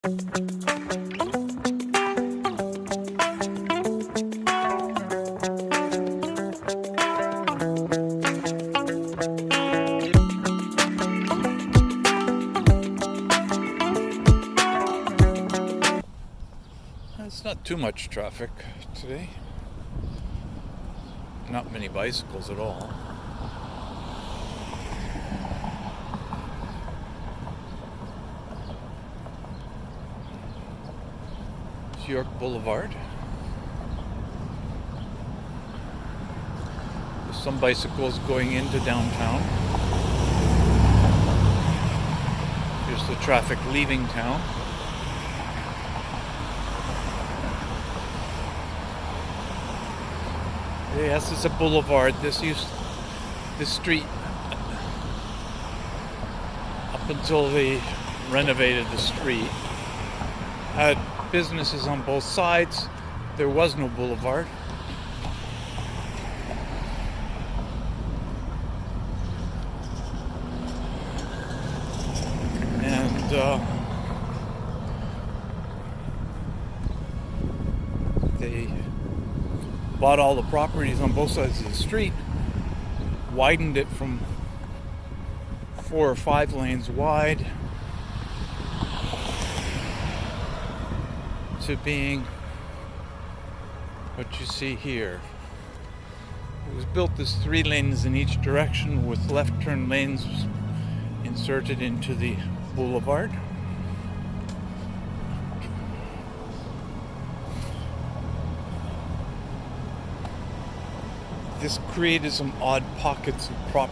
It's not too much traffic today. Not many bicycles at all. It's York Blvd. There's some bicycles going into downtown. Here's the traffic leaving town. Yes, it's a boulevard. This street, up until they renovated the street, had businesses on both sides. There was no boulevard. And they bought all the properties on both sides of the street, widened it from 4 or 5 lanes wide to being what you see here. It was built as 3 lanes in each direction with left turn lanes inserted into the boulevard. This created some odd pockets of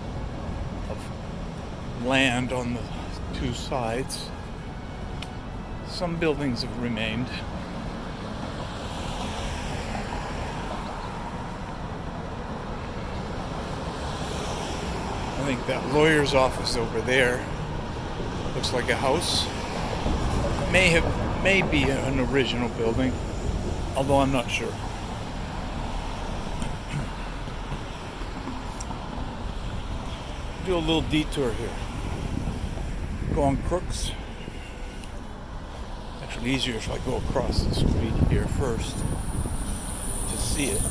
land on the 2 sides. Some buildings have remained. I think that lawyer's office over there looks like a house. May be an original building, although I'm not sure. Do a little detour here. Go on Crooks. Actually easier if I go across the street here first to see it.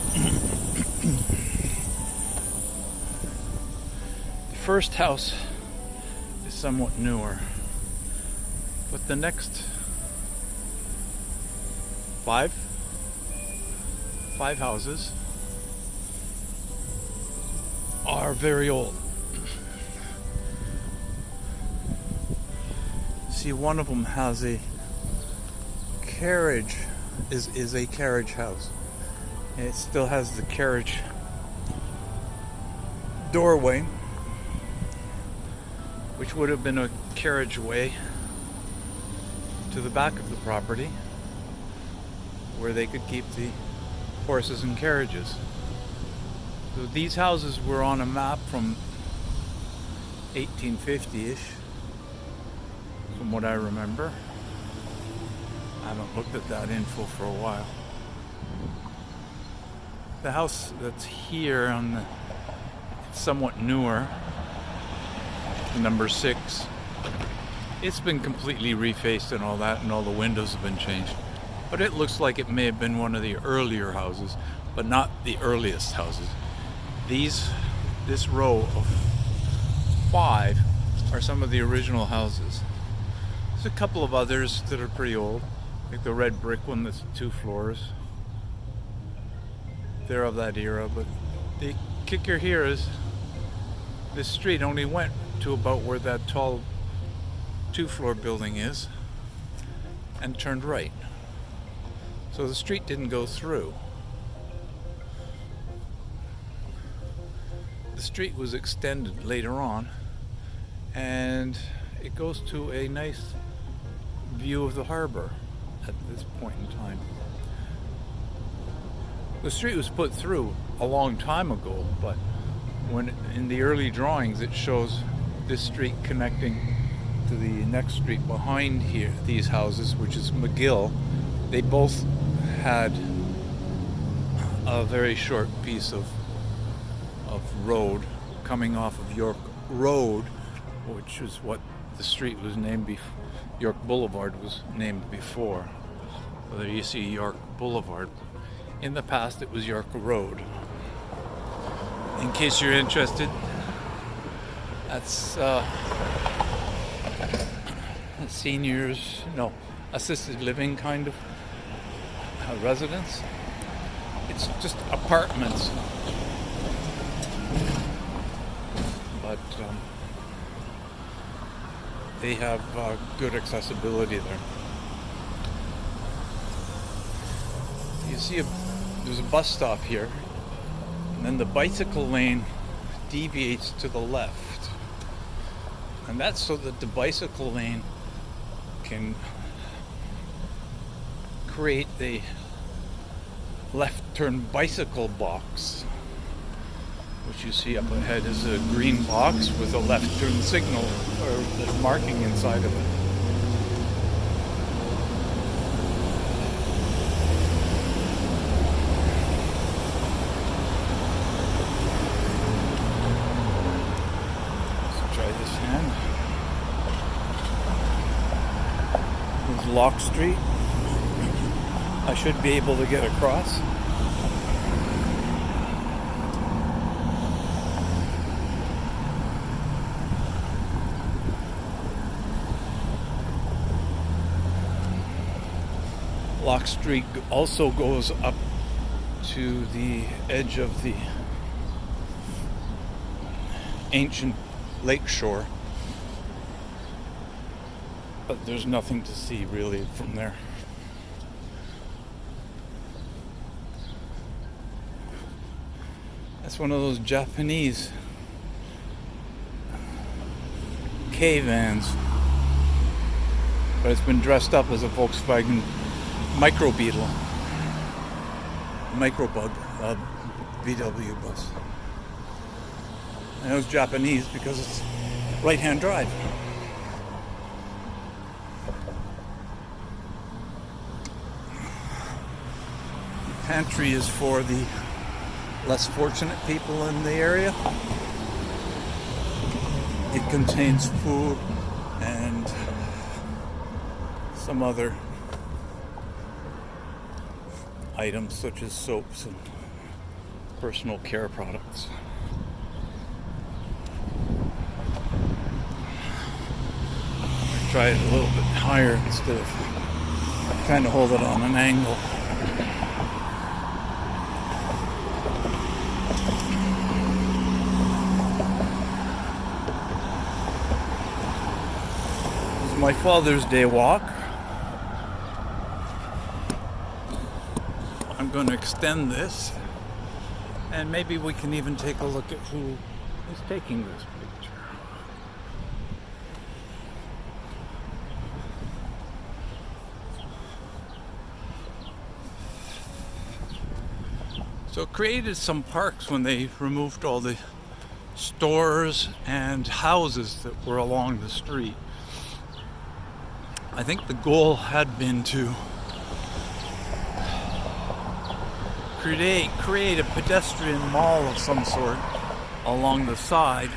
The first house is somewhat newer, but the next 5 houses are very old. See, one of them has a carriage, is a carriage house. And it still has the carriage doorway, which would have been a carriageway to the back of the property where they could keep the horses and carriages. So these houses were on a map from 1850-ish. From what I remember. I haven't looked at that info for a while. The house that's here on the, it's somewhat newer, number 6. It's been completely refaced and all that, and all the windows have been changed. But it looks like it may have been one of the earlier houses, but not the earliest houses. This row of 5 are some of the original houses. There's a couple of others that are pretty old, like the red brick one that's 2 floors. They're of that era, but the kicker here is this street only went to about where that tall 2-floor building is and turned right. So the street didn't go through. The street was extended later on, and it goes to a nice view of the harbor at this point in time. The street was put through a long time ago, but when in the early drawings it shows this street connecting to the next street behind here, these houses, which is McGill. They both had a very short piece of road coming off of York Road, which is what the street was named before. York Boulevard was named before. So there you see York Boulevard. In the past, it was York Road. In case you're interested, that's seniors, no, assisted living kind of residence. It's just apartments, but they have good accessibility there. You see there's a bus stop here, and then the bicycle lane deviates to the left, and that's so that the bicycle lane can create the left turn bicycle box, which you see up ahead is a green box with a left turn signal or the marking inside of it. Let's try this hand. This is Lock Street. I should be able to get across. Lock Street also goes up to the edge of the ancient lake shore, but there's nothing to see really from there. That's one of those Japanese K-vans, but it's been dressed up as a Volkswagen Microbug VW bus. And it was Japanese because it's right-hand drive. The pantry is for the less fortunate people in the area. It contains food and some other items such as soaps and personal care products. Try it a little bit higher instead of trying to hold it on an angle. This is my Father's Day walk. I'm going to extend this, and maybe we can even take a look at who is taking this picture. So it created some parks when they removed all the stores and houses that were along the street. I think the goal had been to create a pedestrian mall of some sort along the side,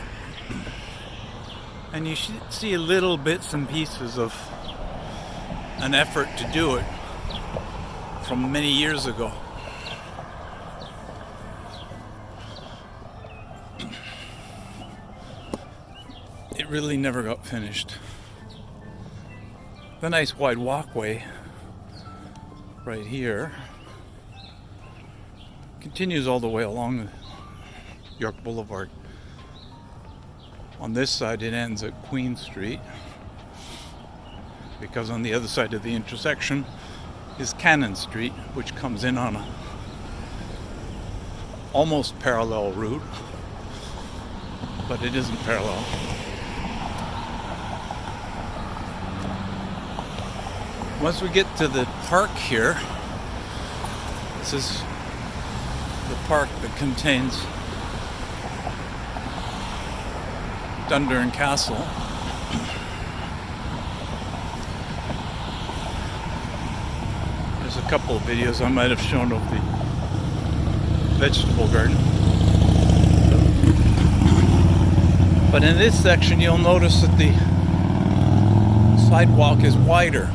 and you should see little bits and pieces of an effort to do it from many years ago. It really never got finished. The nice wide walkway right here continues all the way along York Boulevard. On this side it ends at Queen Street, because on the other side of the intersection is Cannon Street, which comes in on a almost parallel route, but it isn't parallel. Once we get to the park here, this is the park that contains Dundurn Castle. There's a couple of videos I might have shown of the vegetable garden. But in this section you'll notice that the sidewalk is wider.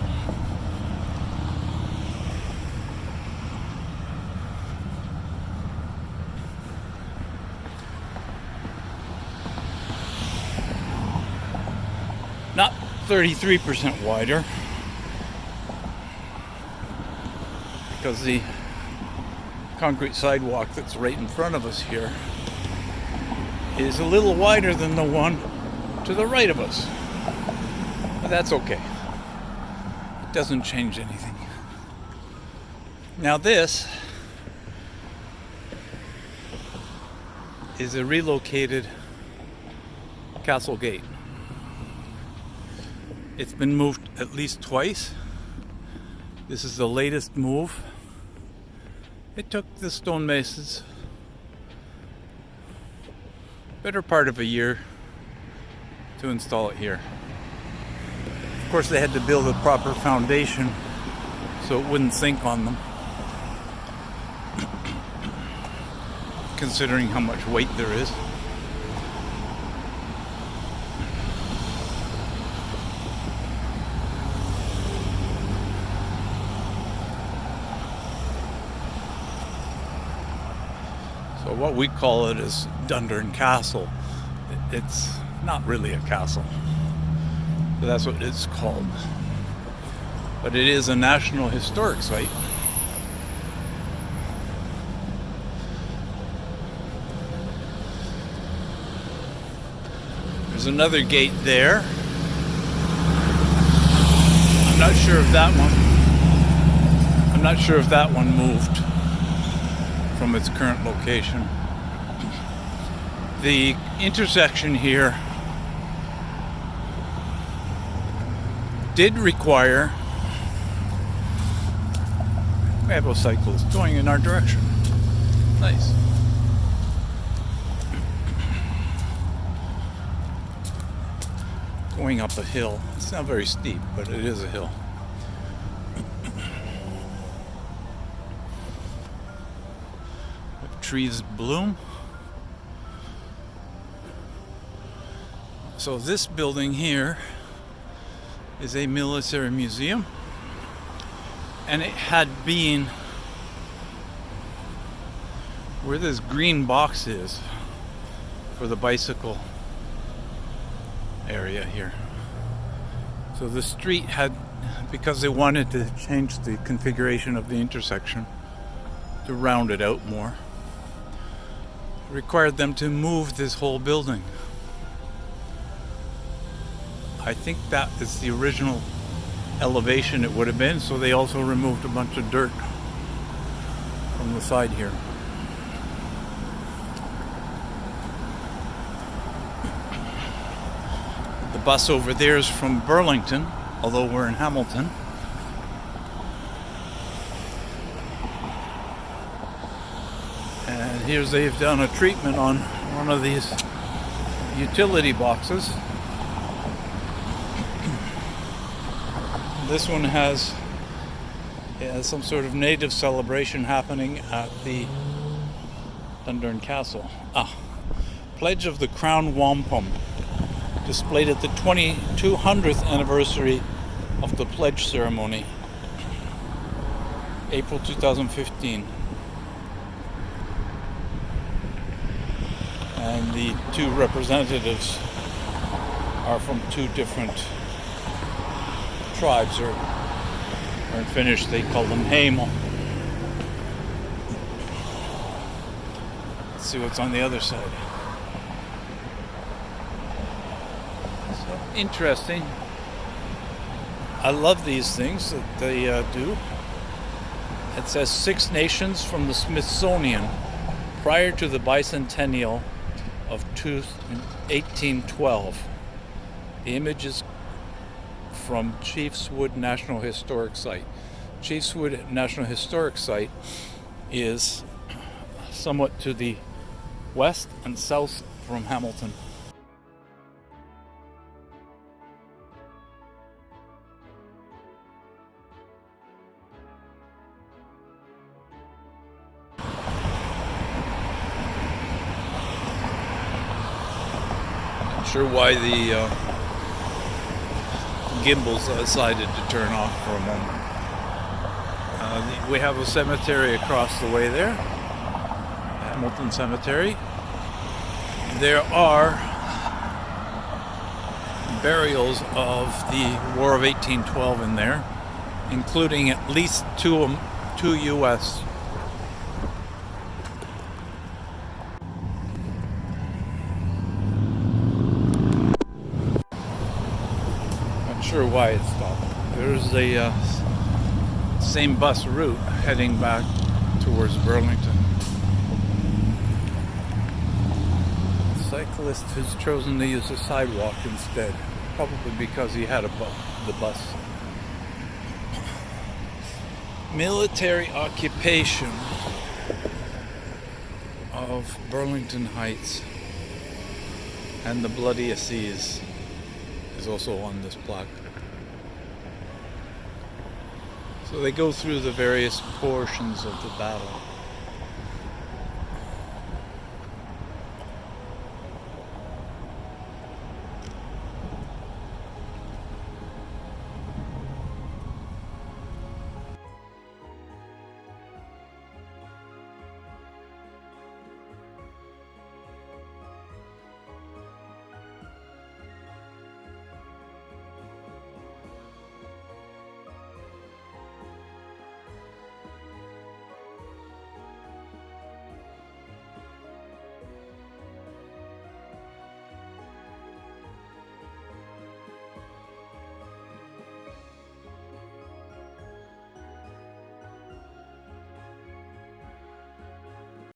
Not 33% wider, because the concrete sidewalk that's right in front of us here is a little wider than the one to the right of us. But that's okay. It doesn't change anything. Now this is a relocated castle gate. It's been moved at least twice. This is the latest move. It took the stonemasons better part of a year to install it here. Of course, they had to build a proper foundation so it wouldn't sink on them, considering how much weight there is. So what we call it is Dundurn Castle. It's not really a castle, but that's what it's called. But it is a National Historic Site. There's another gate there. I'm not sure if that one moved from its current location. The intersection here did require, we have a cyclist going in our direction. Nice. Going up a hill. It's not very steep, but it is a hill. Trees bloom. So this building here is a military museum, and it had been where this green box is for the bicycle area here. So the street had, because they wanted to change the configuration of the intersection to round it out more, required them to move this whole building. I think that is the original elevation it would have been, so they also removed a bunch of dirt from the side here. The bus over there is from Burlington, although we're in Hamilton. And here's, they've done a treatment on one of these utility boxes. This one has some sort of native celebration happening at the Dundurn Castle. Pledge of the Crown Wampum, displayed at the 200th anniversary of the pledge ceremony, April 2015. And the two representatives are from two different tribes, or in Finnish they call them Heimo. Let's see what's on the other side. So interesting. I love these things that they do. It says 6 nations from the Smithsonian prior to the bicentennial of 1812. The image is from Chiefs Wood National Historic Site. Chiefs Wood National Historic Site is somewhat to the west and south from Hamilton. Not sure why the gimbals decided to turn off for a moment. We have a cemetery across the way there, Hamilton Cemetery. There are burials of the War of 1812 in there, including at least two U.S. Not sure why it stopped. There's a same bus route heading back towards Burlington. A cyclist has chosen to use a sidewalk instead, probably because he had the bus. Military occupation of Burlington Heights and the Bloody Asses is also on this plaque. So they go through the various portions of the battle.